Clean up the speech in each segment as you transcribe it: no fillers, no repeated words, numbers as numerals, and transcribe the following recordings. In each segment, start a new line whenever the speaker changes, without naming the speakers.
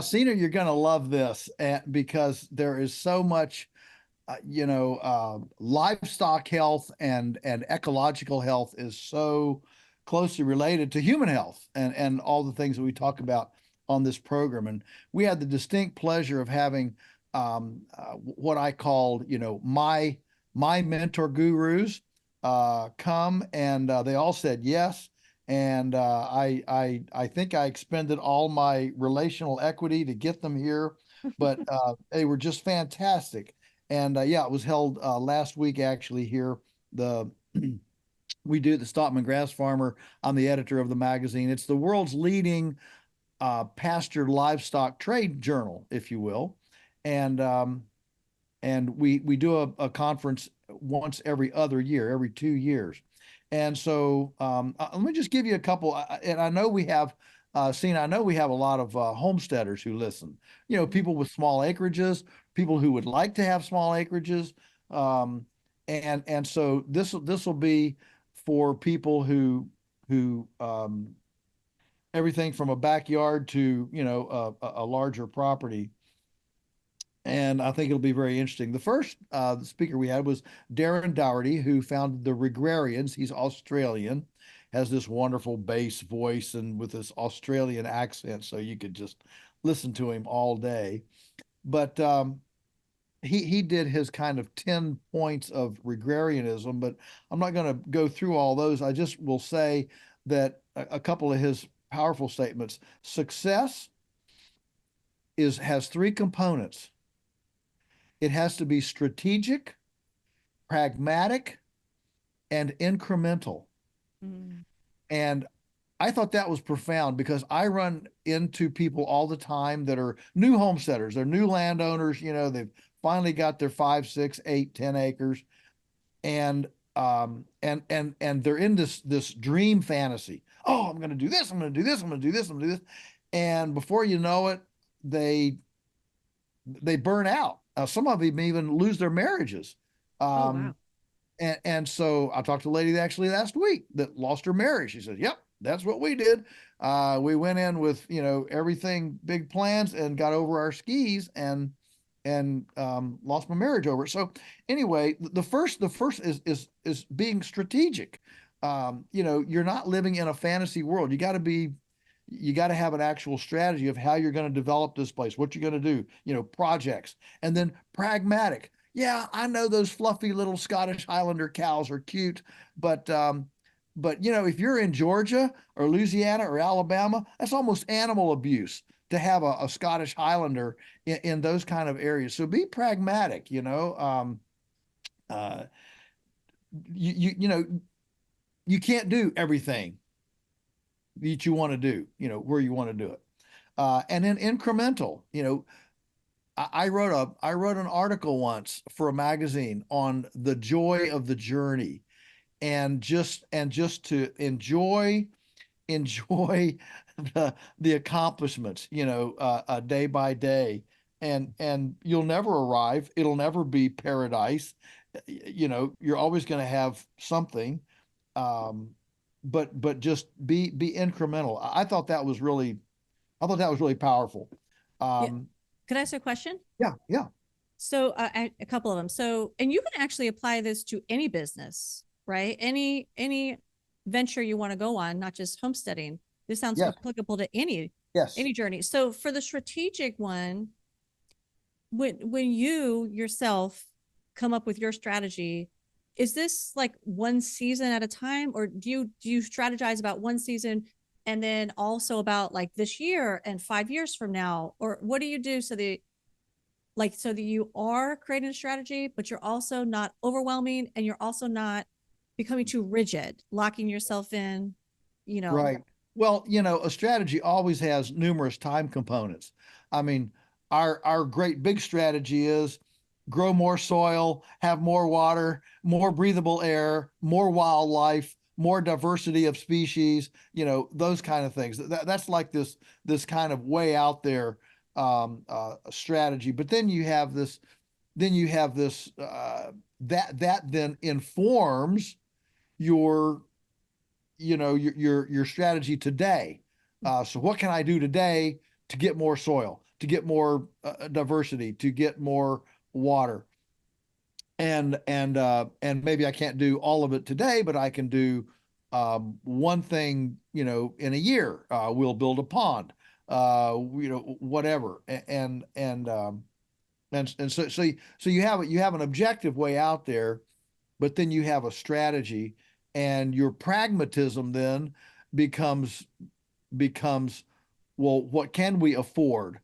Cena, you're going to love this because there is so much, livestock health and ecological health is so closely related to human health and all the things that we talk about on this program. And we had the distinct pleasure of having what I called, my mentor gurus come, and they all said yes. And I think I expended all my relational equity to get them here, but they were just fantastic. And yeah, it was held last week actually here. The We do the Stockman Grass Farmer. I'm the editor of the magazine. It's the world's leading pastured livestock trade journal, if you will, and we do a conference once every other year, every 2 years. And so let me just give you a couple. And I know we have seen. I know we have a lot of homesteaders who listen. People with small acreages, people who would like to have small acreages, um, and so this will be for people who everything from a backyard to a larger property, and I think it'll be very interesting. The first speaker we had was Darren Dougherty, who founded the Regrarians. He's Australian, has this wonderful bass voice and with this Australian accent, so you could just listen to him all day. But he did his kind of 10 points of regrarianism, but I'm not going to go through all those. I just will say that a couple of his powerful statements. Success has three components. It has to be strategic, pragmatic, and incremental.
Mm.
And I thought that was profound because I run into people all the time that are new homesteaders, they're new landowners, they've finally got their 5, 6, 8, 10 acres, and they're in this dream fantasy. Oh, I'm gonna do this, I'm gonna do this, I'm gonna do this, I'm gonna do this. And before you know it, they they burn out. Some of them even lose their marriages.
Oh,
Um,
wow.
and so I talked to a lady actually last week that lost her marriage. She said, "Yep, that's what we did. We went in with everything big plans and got over our skis and lost my marriage over it." So anyway, the first is being strategic. You're not living in a fantasy world. You got to have an actual strategy of how you're going to develop this place, what you're going to do, projects, and then pragmatic. Yeah, I know those fluffy little Scottish Highlander cows are cute, but if you're in Georgia or Louisiana or Alabama, that's almost animal abuse to have a Scottish Highlander in those kind of areas. So be pragmatic. Uh, you can't do everything that you want to do. Where you want to do it, and then incremental. I wrote an article once for a magazine on the joy of the journey, and just to enjoy the accomplishments, day by day, and you'll never arrive. It'll never be paradise. You're always going to have something, um, but just be incremental. I thought that was really powerful.
Yeah.
Um,
Could I ask a question?
yeah, yeah,
So, a couple of them. So, and you can actually apply this to any business, right? Any venture you want to go on, not just homesteading. This sounds
yes,
applicable to any
yes.
journey. So, for the strategic one, when you yourself come up with your strategy, is this like one season at a time, or do you strategize about one season and then also about like this year and 5 years from now, or what do you do so that you are creating a strategy, but you're also not overwhelming and you're also not becoming too rigid, locking yourself in, you know.
Right. Well, a strategy always has numerous time components. I mean, our great big strategy is grow more soil, have more water, more breathable air, more wildlife, more diversity of species, those kind of things. That's like this kind of way out there strategy. But then you have this that then informs your your strategy today. So what can I do today to get more soil, to get more diversity, to get more water. And maybe I can't do all of it today, but I can do one thing, in a year. We'll build a pond, whatever. So you have an objective way out there, but then you have a strategy, and your pragmatism then becomes becomes well, what can we afford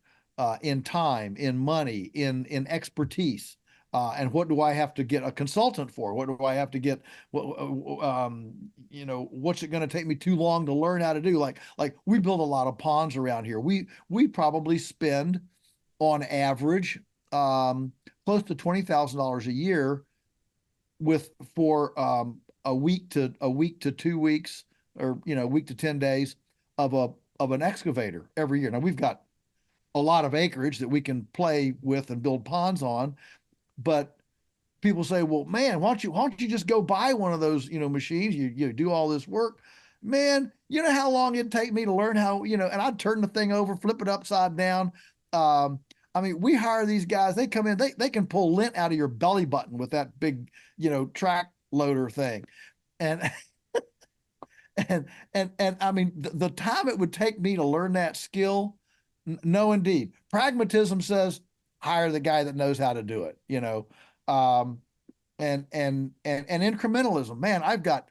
in time, in money, in expertise? And what do I have to get a consultant for? What do I have to get? What's it going to take me too long to learn how to do? Like we build a lot of ponds around here. We probably spend on average close to $20,000 a year with for a week to 2 weeks, or a week to 10 days of an excavator every year. Now we've got a lot of acreage that we can play with and build ponds on, but people say, well, man, why don't you just go buy one of those, machines? You do all this work. Man, you know how long it'd take me to learn how, and I'd turn the thing over, flip it upside down. I mean, we hire these guys, they come in, they can pull lint out of your belly button with that big, track loader thing. And and I mean, the time it would take me to learn that skill, no, indeed. Pragmatism says hire the guy that knows how to do it. Um, and incrementalism, man, I've got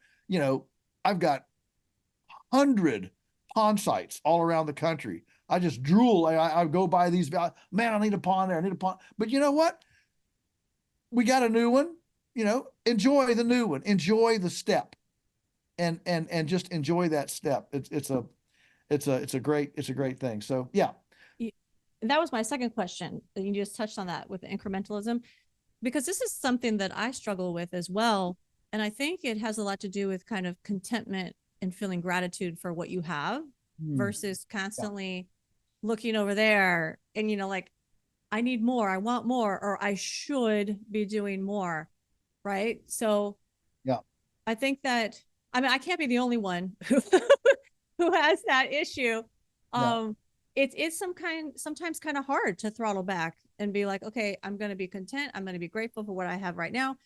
100 pond sites all around the country. I just drool. I go by these. Man, I need a pond there. I need a pond. But you know what? We got a new one. Enjoy the new one. Enjoy the step, and just enjoy that step. It's a great thing. So yeah.
That was my second question. You just touched on that with incrementalism, because this is something that I struggle with as well. And I think it has a lot to do with kind of contentment and feeling gratitude for what you have versus constantly looking over there and, like, I need more, I want more, or I should be doing more. Right. So
Yeah.
I think that, I mean, I can't be the only one who has that issue.
Yeah.
It's sometimes kind of hard to throttle back and be like, okay, I'm going to be content. I'm going to be grateful for what I have right now,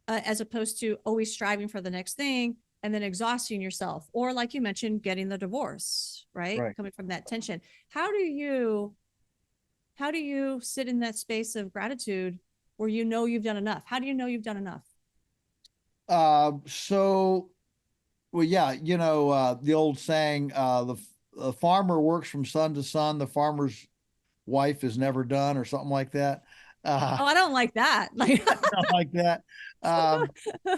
as opposed to always striving for the next thing and then exhausting yourself. Or like you mentioned, getting the divorce, right?
Right.
Coming from that tension. How do you sit in that space of gratitude where you've done enough? How do you know you've done enough?
So, well, yeah, the old saying, the farmer works from sun to sun, the farmer's wife is never done, or something like that. Uh,
Oh, I don't like that. Like,
Something like that. Um,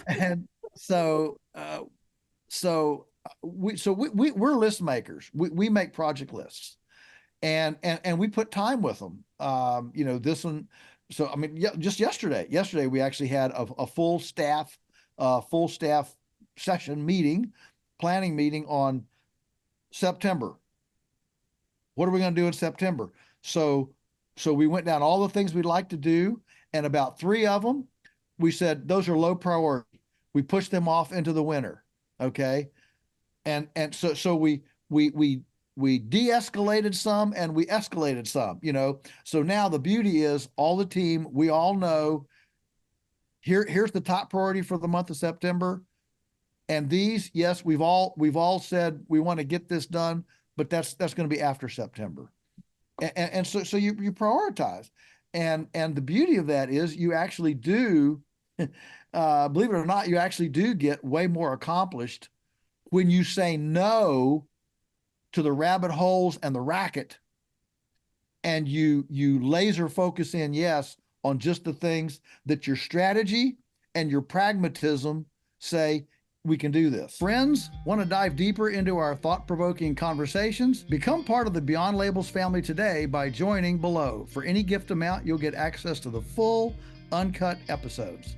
and so, we're list makers. We make project lists, and we put time with them. This one. So I mean, yeah, just yesterday we actually had a full staff session meeting, planning meeting on September. What are we going to do in September? So, so we went down all the things we'd like to do, and about three of them, we said those are low priority. We pushed them off into the winter. Okay, and so we de-escalated some and we escalated some. So now the beauty is all the team, we all know here's the top priority for the month of September. And these, yes, we've all said we want to get this done, but that's going to be after September. And so you prioritize. And the beauty of that is you actually do, believe it or not, you actually do get way more accomplished when you say no to the rabbit holes and the racket, and you laser focus in, yes, on just the things that your strategy and your pragmatism say we can do this. Friends, want to dive deeper into our thought-provoking conversations? Become part of the Beyond Labels family today by joining below. For any gift amount, you'll get access to the full uncut episodes.